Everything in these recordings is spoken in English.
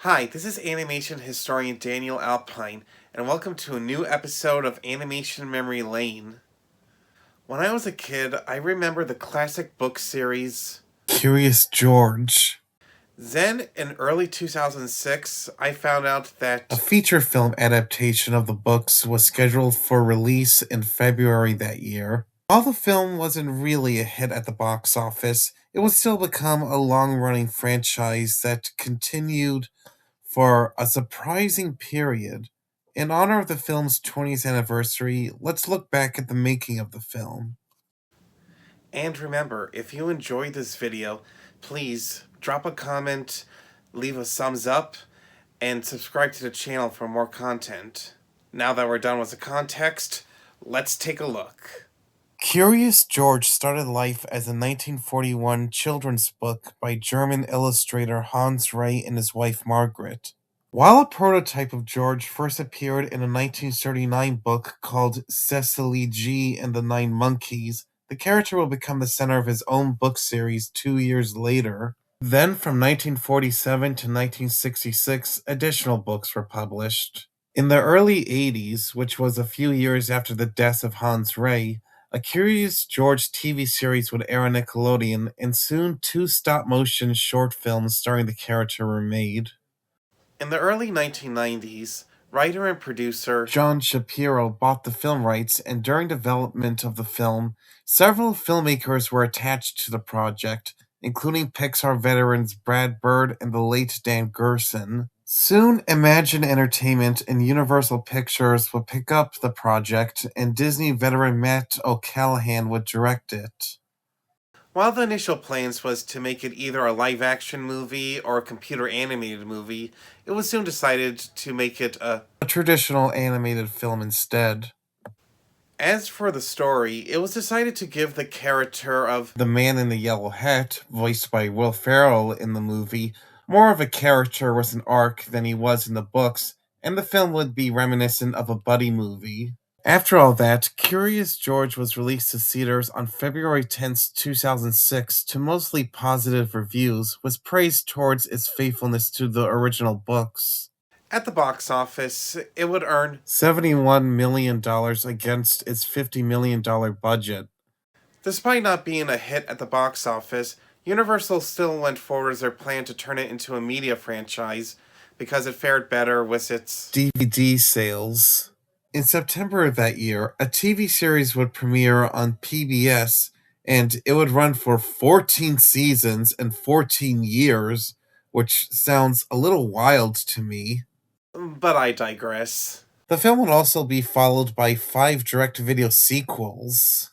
Hi, this is animation historian Daniel Alpine, and welcome to a new episode of Animation Memory Lane. When I was a kid, I remember the classic book series. Curious George. Then, in early 2006, I found out that A feature film adaptation of the books was scheduled for release in February that year. While the film wasn't really a hit at the box office, it would still become a long-running franchise that continued for a surprising period. In honor of the film's 20th anniversary, let's look back at the making of the film. And remember, if you enjoyed this video, please drop a comment, leave a thumbs up, and subscribe to the channel for more content. Now that we're done with the context, let's take a look. Curious George started life as a 1941 children's book by German illustrator Hans Rey and his wife Margaret. While a prototype of George first appeared in a 1939 book called Cecily G and the Nine Monkeys, the character will become the center of his own book series 2 years later. Then, from 1947 to 1966, additional books were published. In the early 80s, which was a few years after the death of Hans Rey, a Curious George TV series would air on Nickelodeon, and soon 2 stop-motion short films starring the character were made. In the early 1990s, writer and producer John Shapiro bought the film rights, and during development of the film, several filmmakers were attached to the project, including Pixar veterans Brad Bird and the late Dan Gerson. Soon, Imagine Entertainment and Universal Pictures would pick up the project, and Disney veteran Matt O'Callaghan would direct it. While the initial plans was to make it either a live-action movie or a computer-animated movie, it was soon decided to make it a traditional animated film instead. As for the story, it was decided to give the character of the man in the yellow hat, voiced by Will Ferrell in the movie, more of a character with an arc than he was in the books, and the film would be reminiscent of a buddy movie. After all that, Curious George was released to theaters on February 10th, 2006 to mostly positive reviews, with praise towards its faithfulness to the original books. At the box office, it would earn $71 million against its $50 million budget. Despite not being a hit at the box office, Universal still went forward with their plan to turn it into a media franchise because it fared better with its DVD sales. In September of that year, a TV series would premiere on PBS, and it would run for 14 seasons and 14 years, which sounds a little wild to me. But I digress. The film would also be followed by 5 direct-to-video sequels.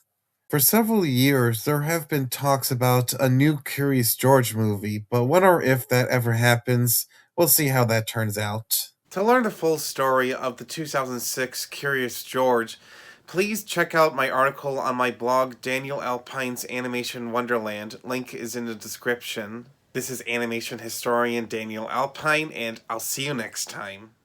For several years, there have been talks about a new Curious George movie, but when or if that ever happens, we'll see how that turns out. To learn the full story of the 2006 Curious George, please check out my article on my blog Daniel Alpine's Animation Wonderland. Link is in the description. This is animation historian Daniel Alpine, and I'll see you next time.